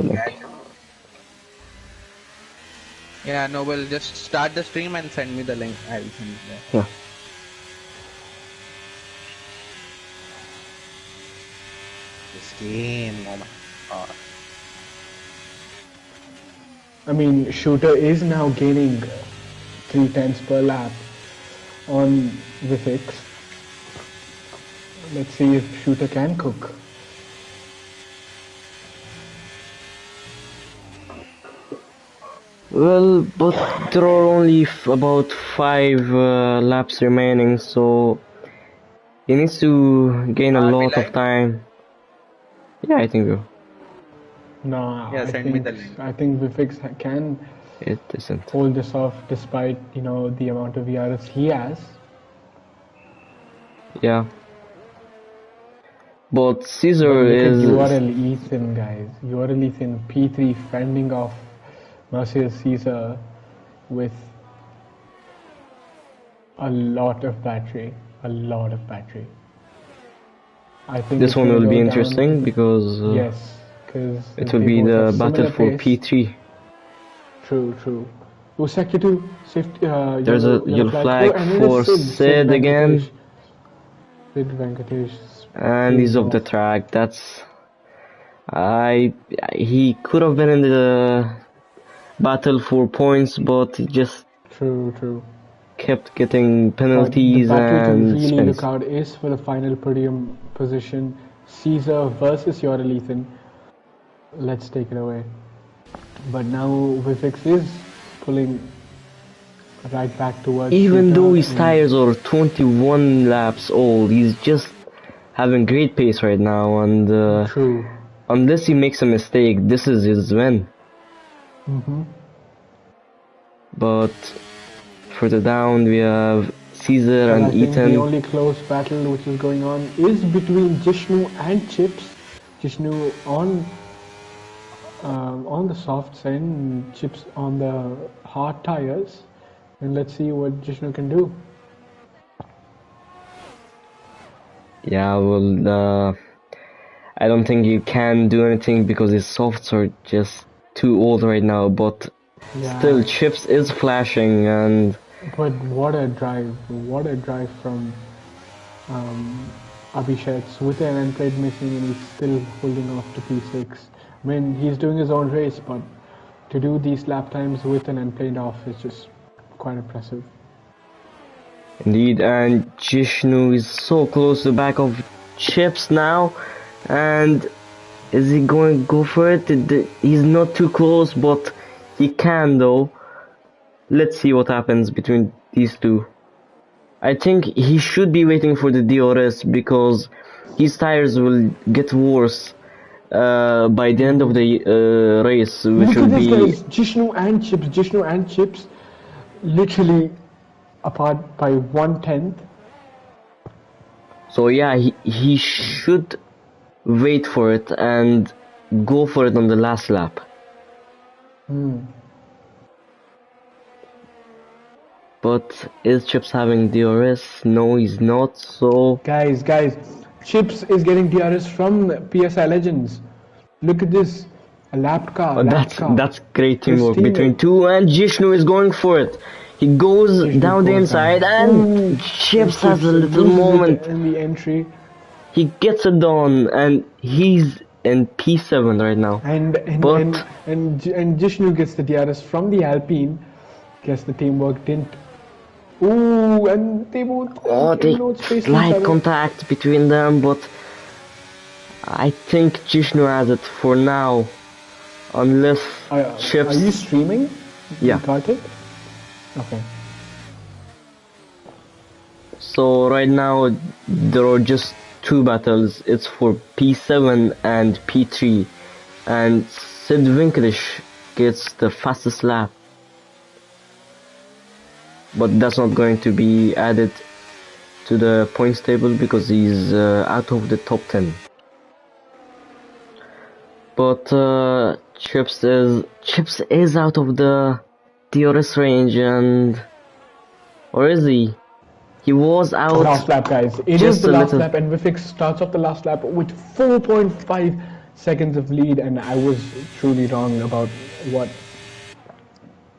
the link. Yeah, Noble, just start the stream and send me the link. I'll send it there. Yeah. This game, oh my god. I mean, Shooter is now gaining 3 tenths per lap on Vifix. Let's see if Shooter can cook. Well, but there are only about 5 laps remaining, so he needs to gain a Are we lot of live? time. Yeah, I think so. No, Yeah, send me the link. I think Vifix can It isn't. hold this off despite, you know, the amount of VRS he has. Yeah. But Caesar But look is... at URL Ethan, guys. URL Ethan P3 fending off Mercedes Caesar with a lot of battery. I think This it's one gonna will go be down- interesting because yes, because it will be the battle for P3. True. Oh, sector 2, safety. There's a yellow flag Oh, and it for is Sid again. Venkatesh. Sid Venkatesh. And he's off the track. That's... He could have been in the battle for points, but he just True. kept getting But penalties the battle to and really spins. look out is for the final podium position. Caesar versus Yoral Ethan. Let's take it away. But now Vifix is pulling right back towards Even Caesar though his and- tires are 21 laps old, he's just having great pace right now, and True. unless he makes a mistake, this is his win. But further down we have Caesar And and I think Ethan. the only close battle which is going on is between Jishnu and Chips. Jishnu on the soft side, and Chips on the hard tires. And let's see what Jishnu can do. Yeah, well, I don't think you can do anything because his softs are just too old right now, but Yeah. still Chips is flashing, and But what a drive from Abhishek with an unplayed missing, and he's still holding off to P6. I mean, he's doing his own race, but to do these lap times with an unplayed off is just quite impressive. indeed, and Jishnu is so close to the back of Chips now, and is he going to go for it? He's not too close, but he can though. Let's see what happens between these two. I think he should be waiting for the DRS because his tires will get worse by the end of the race, which Look will at this, be... guys. Jishnu and Chips, literally apart by 1/10. So yeah, he should wait for it and go for it on the last lap. But is Chips having DRS? No, he's not. So Guys, Chips is getting DRS from PSI Legends. Look at this. A lap car. that's great teamwork His between teammate. two, and Jishnu is going for it. He goes Jishnu down the goes inside, down. and Chips has a little loses it moment. in the entry, He gets it done, and he's in P7 right now. and Jishnu gets the DRS from the Alpine. Guess the teamwork didn't. Ooh, and they both They no space to each slight other. contact between them, but I think Jishnu has it for now, unless Chips. Are you streaming? Yeah. Got it? Okay. So right now there are just two battles. It's for P7 and P3, and Sid Venkatesh gets the fastest lap, but that's not going to be added to the points table because he's out of the top 10. But Chips is out of the DRS range, and or is he? He was out. Last lap, guys. It just is the a last little. lap, and Vifix starts off the last lap with 4.5 seconds of lead, and I was truly wrong about what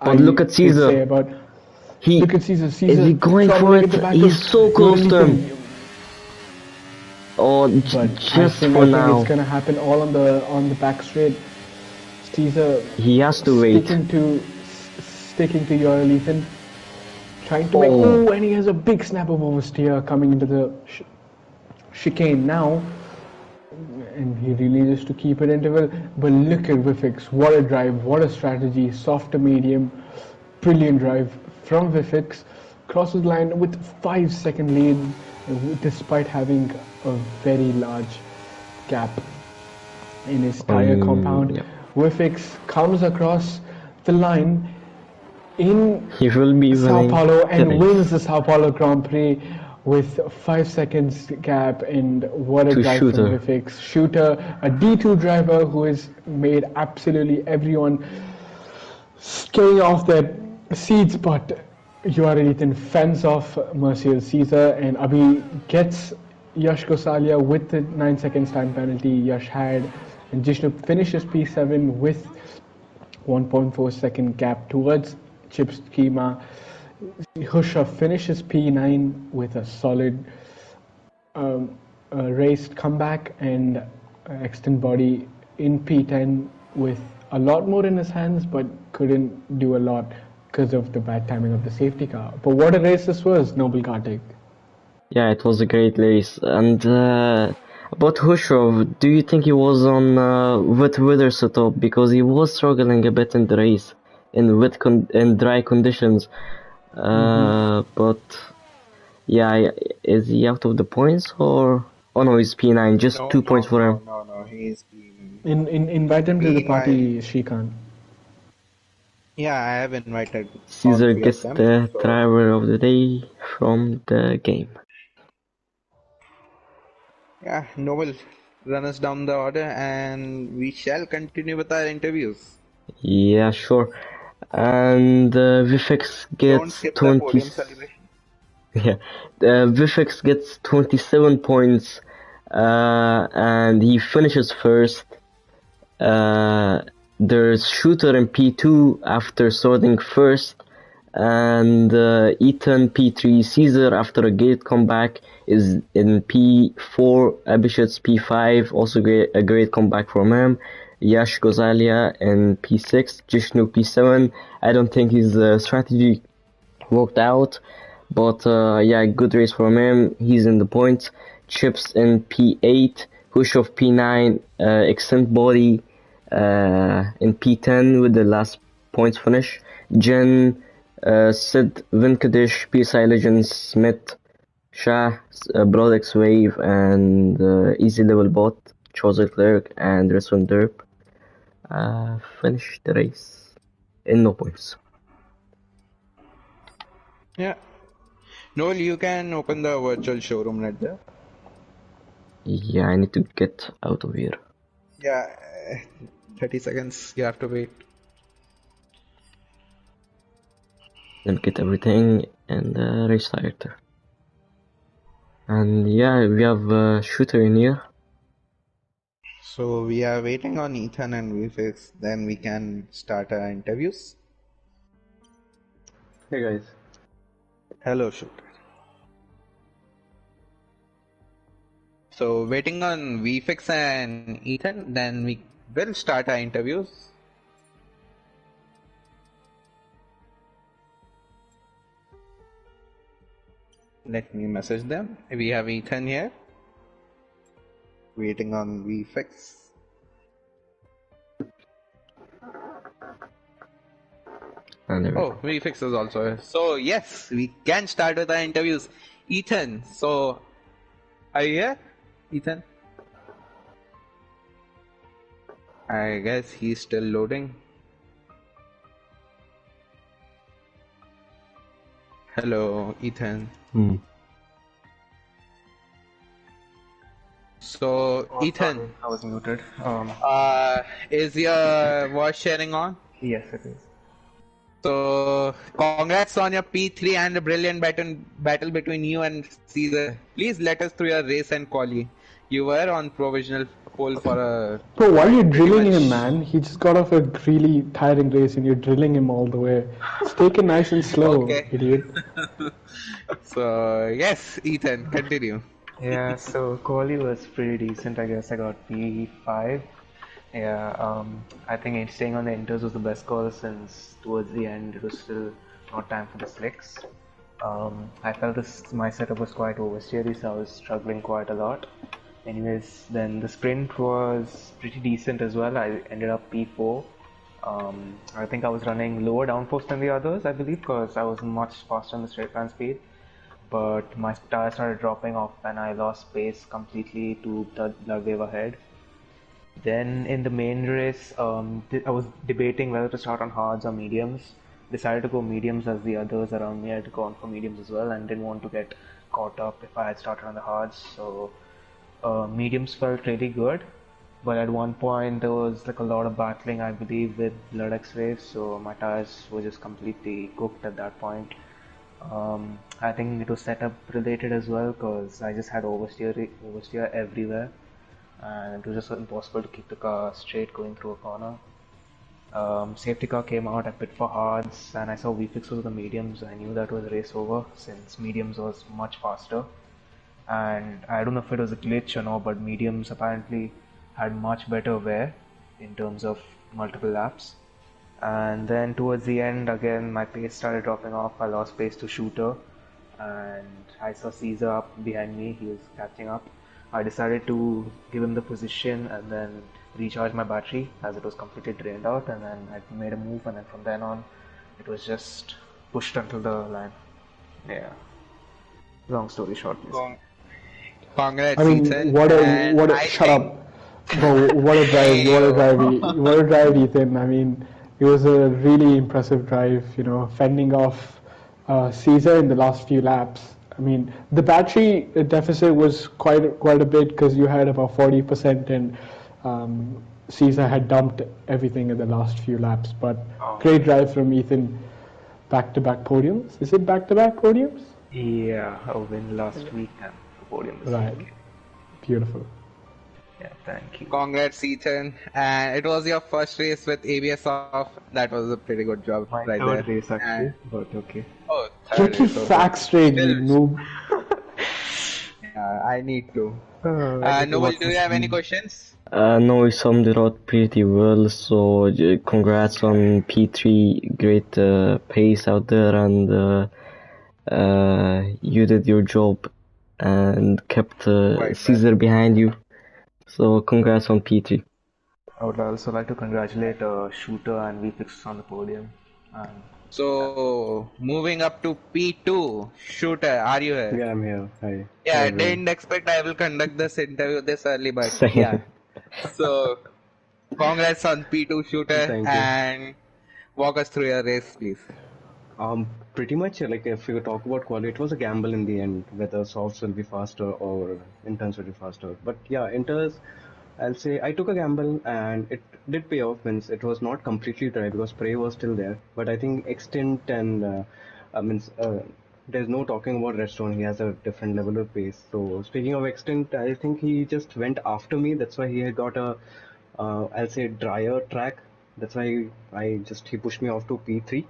But I look at did say Caesar. about. He Look at Caesar. is Caesar he going for troubling at it? the back of He's so close to him. Joelinton. Oh, But just for I think it's now. gonna happen all on the back straight. Caesar He has to wait. sticking to your Ethan, trying to make. Oh, Oh, and he has a big snap of oversteer coming into the chicane now, and he really needs to keep it interval. But look at Vifix, what a drive, what a strategy, soft to medium, brilliant drive from Vifix, crosses line with 5 second lead, despite having a very large gap in his tire compound. yeah. Vifix comes across the line in He will be Sao winning Paulo the and race. wins the Sao Paulo Grand Prix with 5 seconds gap, and what a To drive from Shooter. Vifix. Shooter, a D2 driver who has made absolutely everyone getting off their seats, but Ethan fends off Mercier Caesar, and Abhi gets Yash Gosalia with the 9 seconds time penalty Yash had, and Jishnu finishes P7 with 1.4 second gap towards Chip's schema. Husha finishes P9 with a solid raced comeback, and extend body in P10 with a lot more in his hands, but couldn't do a lot because of the bad timing of the safety car. But what a race this was, Noble Kartik. Yeah, it was a great race. And about Hushrov, do you think he was on wet weather setup? Because he was struggling a bit in the race in in dry conditions. But yeah, is he out of the points or? Oh no, he's P9, just No, 2 points for him. no. He's been. Invite him to the Meanwhile, party, Shrikant. yeah, I have invited all Caesar three of gets them. the So driver of the day from the game. yeah, Noel, run us down the order, and we shall continue with our interviews. Yeah, sure. And Vifex Don't gets skip the 20. podium celebration. Yeah, Vifex gets 27 points, and he finishes first. There's Shooter in P2 after sorting first, and Ethan P3. Caesar, after a great comeback, is in P4. Abhishek's P5, also a great comeback from him. Yash Gosalia in P6. Jishnu P7. I don't think his strategy worked out, but yeah, good race from him. He's in the points. Chips in P8. Hushov P9. Extend Body in P10 with the last points finish. Jen, Sid Venkatesh, PSI Legends, Smith, Shah, Brodex Wave, and Easy Level Bot, Chosen Clerk, and Reswan Derp finished the race in no points. Yeah. Noel, you can open the virtual showroom right there. Yeah, I need to get out of here. Yeah, 30 seconds. You have to wait. Let me get everything and race director. And yeah, we have a shooter in here. So we are waiting on Ethan and VFX. Then we can start our interviews. Hey guys. Hello, shooter. So waiting on VFX and Ethan. Then we will start our interviews. Let me message them. We have Ethan here. Waiting on VFX. Oh, VFX is also here. So yes, we can start with our interviews. Ethan, so are you here? Ethan? I guess he's still loading. Hello, Ethan. So, Ethan, Sorry, I was muted. is your voice sharing on? Yes, it is. So, congrats on your P3 and a brilliant battle between you and Caesar. Please let us through your race and quali. You were on provisional pole for a. Bro, why are you pretty drilling much. him, man? He just got off a really tiring race and you're drilling him all the way. Just take it nice and slow, Okay. idiot. So yes, Ethan, continue. Yeah, so quali was pretty decent. I guess I got P5. Yeah, I think staying on the inters was the best call since towards the end it was still not time for the slicks. I felt my setup was quite oversteery, so I was struggling quite a lot. Anyways, then the sprint was pretty decent as well. I ended up P4. I think I was running lower downforce than the others, I believe, because I was much faster on the straight line speed. But my tires started dropping off and I lost pace completely to the blood wave ahead. Then in the main race, I was debating whether to start on hards or mediums. Decided to go mediums as the others around me had to go on for mediums as well, and didn't want to get caught up if I had started on the hards. So mediums felt really good, but at one point there was like a lot of battling, I believe, with blood X-rays. So my tires were just completely cooked at that point. I think it was setup related as well because I just had oversteer everywhere, and it was just impossible to keep the car straight going through a corner. Safety car came out, I pit for hards, and I saw VFix was the mediums. I knew that was race over since mediums was much faster. And I don't know if it was a glitch or not, but mediums apparently had much better wear in terms of multiple laps. And then towards the end, again, my pace started dropping off. I lost pace to Shooter, and I saw Caesar up behind me. He was catching up. I decided to give him the position and then recharge my battery as it was completely drained out, and then I made a move, and then from then on it was just pushed until the line. Yeah. Long story short. Congrats, I mean, Ethan. shut up. Bro, what a drive, what a drive, Ethan. I mean, it was a really impressive drive, fending off Caesar in the last few laps. I mean, the battery deficit was quite a bit because you had about 40% and Caesar had dumped everything in the last few laps. But great drive from Ethan, back-to-back podiums. Is it back-to-back podiums? Yeah, a win last week and a podium this Right. week. Beautiful. Yeah, thank you. Congrats, Ethan. And it was your first race with ABS off. That was a pretty good job My right third there. race actually, but okay. Oh, Get third your race. Okay. facts straight, you Still- noob. Yeah, I need to. I Noel, do you have any questions? No, you summed it up pretty well. So congrats on P3, great pace out there, and you did your job and kept Quite Caesar behind you. So congrats on P3. I would also like to congratulate Shooter and VFix on the podium. And So, moving up to P2. Shooter, are you here? Yeah, I'm here. Hi. Yeah, I Hi, everyone. didn't expect I will conduct this interview this early, but Same. yeah. So, congrats on P2 Shooter Thank you. and walk us through your race, please. Pretty much like if you talk about quality, it was a gamble in the end whether softs will be faster or inters will be faster. But yeah, inters, I'll say I took a gamble and it did pay off. Means it was not completely dry because spray was still there. But I think extent and there's no talking about Redstone. He has a different level of pace. So speaking of extent, I think he just went after me. That's why he had got a I'll say drier track. That's why he pushed me off to P3.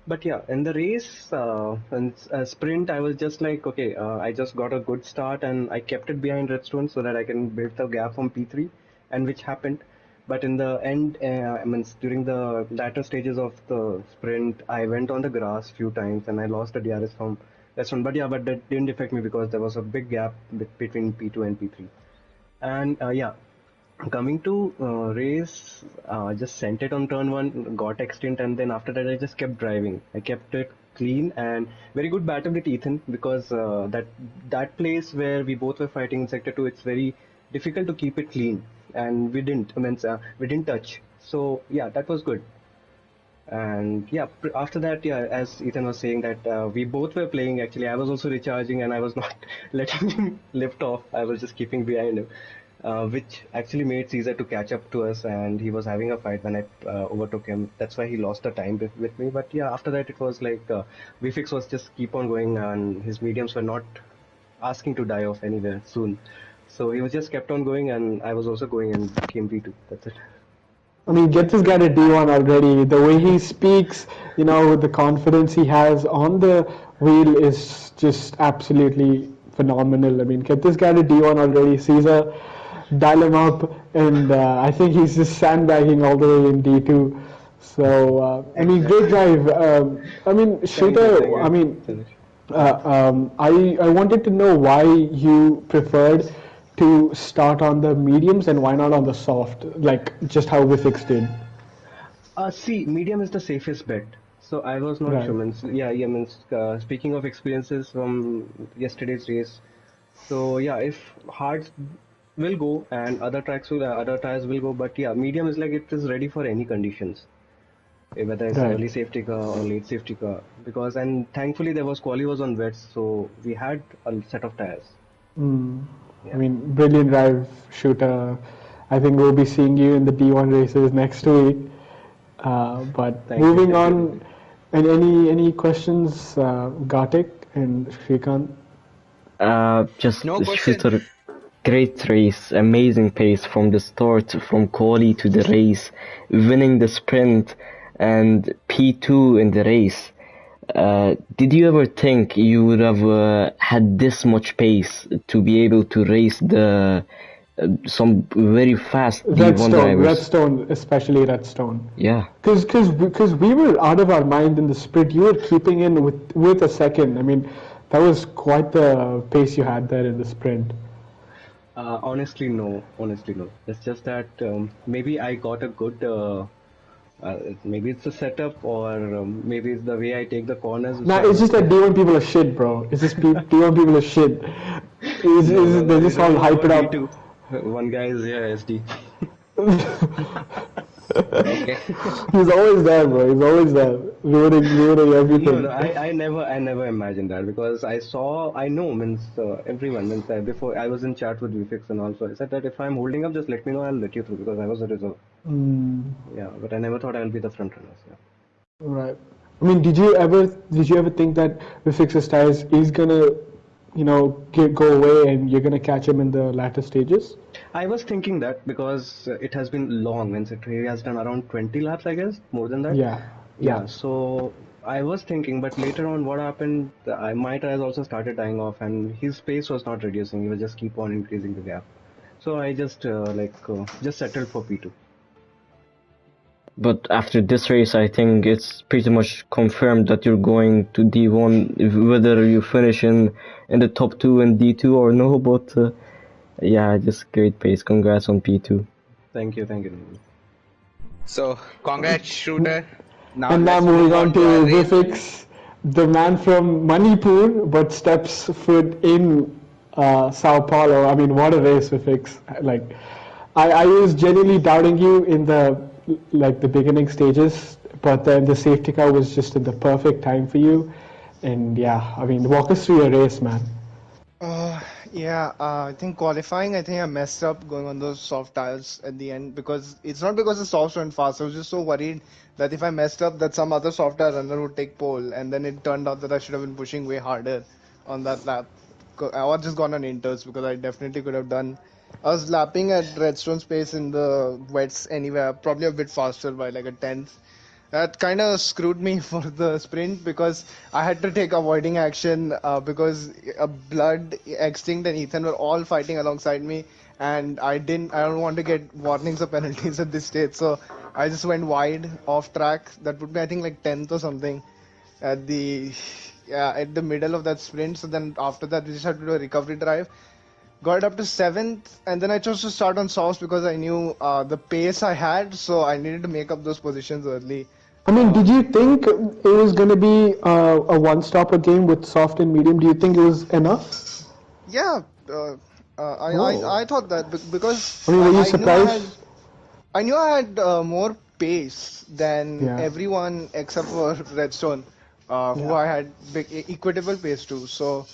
But yeah, in the race, in sprint, I was just like, okay, I just got a good start and I kept it behind Redstone so that I can build the gap from P3, and which happened. But in the end, during the latter stages of the sprint, I went on the grass few times and I lost the DRS from Redstone. But yeah, but that didn't affect me because there was a big gap between P2 and P3. And yeah, coming to race, just sent it on turn one, got extinct, and then after that I just kept driving. I kept it clean and very good battle with Ethan because that place where we both were fighting in sector 2, it's very difficult to keep it clean, and we didn't. We didn't touch. So yeah, that was good. And yeah, after that, yeah, as Ethan was saying that we both were playing. Actually, I was also recharging and I was not letting him lift off. I was just keeping behind him. Which actually made Caesar to catch up to us, and he was having a fight when I overtook him. That's why he lost the time with me. But yeah, after that it was like VFix was just keep on going, and his mediums were not asking to die off anywhere soon. So he was just kept on going, and I was also going and came P2. That's it. I mean, get this guy to D1 already. The way he speaks, the confidence he has on the wheel is just absolutely phenomenal. I mean, get this guy to D1 already. Caesar, dial him up, and I think he's just sandbagging all the way in D2. So, I mean, great drive. I mean, Shooter, Thank I you. mean, Finish. I wanted to know why you preferred to start on the mediums and why not on the soft, like just how Vifix did. See, medium is the safest bet. So I was not Right. sure. Means, yeah. Means, speaking of experiences from yesterday's race, so yeah, if hards will go and other tires will go, but yeah, medium is like it is ready for any conditions, whether it's Right. early safety car or late safety car. Because and thankfully there was quali was on wets, so we had a set of tires. Mm. I Yeah. mean, brilliant drive, Shooter. I think we'll be seeing you in the D1 races next week. But Thank you. moving on, and any questions, Gartik and Shrikant? Just No question. Shooter, great race, amazing pace from the start, from quali to the race, winning the sprint and P2 in the race. Did you ever think you would have had this much pace to be able to race the some very fast D1 drivers? Redstone, especially Redstone. Yeah. Because we were out of our mind in the sprint. You were keeping in with a second. I mean, that was quite the pace you had there in the sprint. Honestly, no. Honestly, no. It's just that maybe I got a good. Maybe it's a setup, or maybe it's the way I take the corners. Nah, So I it's was just that like, D1 people are shit, bro. It's just D1 people are shit. no, They're you just all don't know hype about it up. D2. One guy is here, SD. Okay. He's always there, bro. He's always there, ruining No, everything. no, I never imagined that because I know, means everyone, means before I was in chat with VFix and also I said that if I'm holding up, just let me know, I'll let you through because I was a reserve. Mm, Yeah, but I never thought I'll be the front runners. Yeah. right. I mean, did you ever think that Vifix's tires is gonna, go away and you're gonna catch him in the latter stages? I was thinking that because it has been long, means he has done around 20 laps, I guess, more than that. Yeah, yeah. Yeah, so I was thinking, but later on, what happened? My tires also started dying off, and his pace was not reducing. He was just keep on increasing the gap. So I just settled for P2. But after this race, I think it's pretty much confirmed that you're going to D1, whether you finish in the top two in D2 or no. But yeah, just great pace. Congrats on P2. Thank you, thank you. So, congrats, Shooter. Now And now let's moving move on on to to our race. Vifix, the man from Manipur, but steps foot in Sao Paulo. I mean, what a race, Vifix! Like, I was genuinely doubting you in the beginning stages, but then the safety car was just in the perfect time for you. And yeah, I mean, walk us through your race, man. Uh, yeah, I think qualifying, I think I messed up going on those soft tires at the end because it's not because the softs went fast. I was just so worried that if I messed up, that some other soft tire runner would take pole, and then it turned out that I should have been pushing way harder on that lap. I was just gone on inters because I definitely could have done. I was lapping at Redstone's pace in the wets anyway, probably a bit faster by like a tenth. That kind of screwed me for the sprint because I had to take avoiding action because Blood, Extinct, and Ethan were all fighting alongside me, and I don't want to get warnings or penalties at this stage, so I just went wide off track. That would be, I think, like 10th or something at the middle of that sprint. So then after that, we just had to do a recovery drive. Got up to 7th, and then I chose to start on softs because I knew the pace I had, so I needed to make up those positions early. I mean, did you think it was going to be a one-stopper game with soft and medium? Do you think it was enough? Yeah, Oh, I thought that because I mean, were you I knew surprised? I had more pace than Yeah. everyone except for Redstone, who I had equitable pace to. So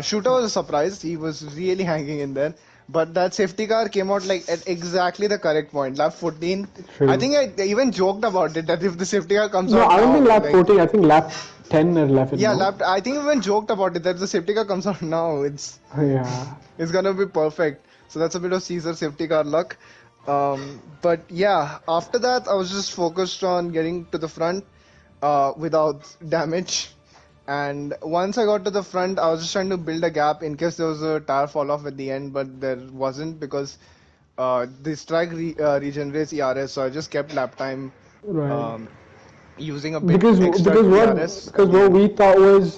Shooter was a surprise. He was really hanging in there. But that safety car came out like at exactly the correct point, lap 14. I True. think I even joked about it that if the safety car comes No, out I don't now, think lap like 14. I think lap 10 or 11. yeah, No. lap. I think we even joked about it that if the safety car comes out now, Yeah. it's gonna be perfect. So that's a bit of Caesar safety car luck. But yeah, after that, I was just focused on getting to the front without damage. And once I got to the front, I was just trying to build a gap in case there was a tire fall off at the end, but there wasn't because this track regenerates ERS, so I just kept lap time Right. um, using a bit extra ERS at because the what end. we thought was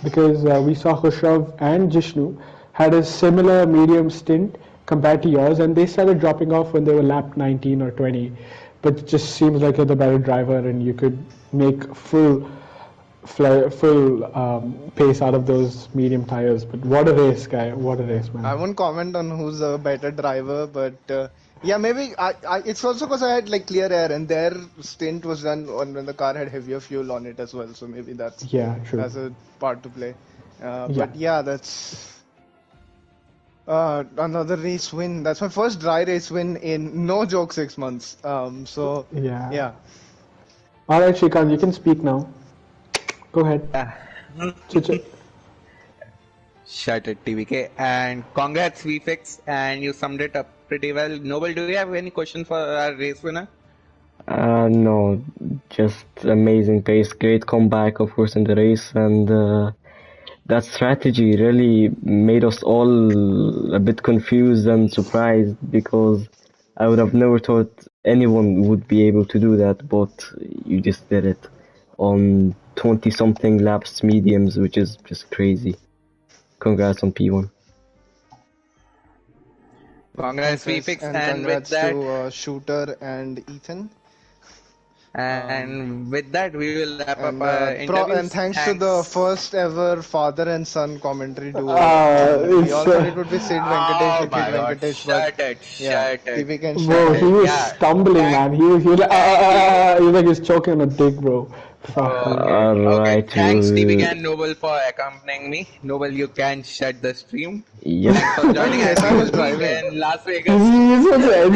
because we saw Khushav and Jishnu had a similar medium stint compared to yours, and they started dropping off when they were lap 19 or 20. But it just seems like you're the better driver, and you could make full pace out of those medium tires. But what a race, guy! What a race, man! I won't comment on who's a better driver, but yeah, maybe it's also because I had like clear air, and their stint was done when the car had heavier fuel on it as well. So maybe that's Yeah, true. has a part to play. Yeah. But yeah, that's another race win. That's my first dry race win in no joke 6 months. So Yeah. yeah. All right, Shrikant, you can speak now. Go ahead. Shut it, TVK. And congrats, VFix, and you summed it up pretty well. Noble, do you have any question for our race winner? No, just amazing pace, great comeback, of course, in the race, and that strategy really made us all a bit confused and surprised because I would have never thought anyone would be able to do that, but you just did it on 20 something laps mediums, which is just crazy. Congrats on P1. Congrats, VFix, And and with congrats that, to Shooter and Ethan. and with that, we will wrap up our interviews. And thanks to the first ever father and son commentary duo. We all thought it would be Sid Venkatesh and Kid Venkatesh, but shut it. TVK and Bro, he was Yeah. stumbling, man. He was like he's choking on a dick, bro. Fuck. Okay. Alright, Thanks, TVK we'll... and Noble, for accompanying me. Noble, you can shut the stream. Yep. Thanks for joining us. Yes, I was We will be driving. in Las Vegas. He was supposed to end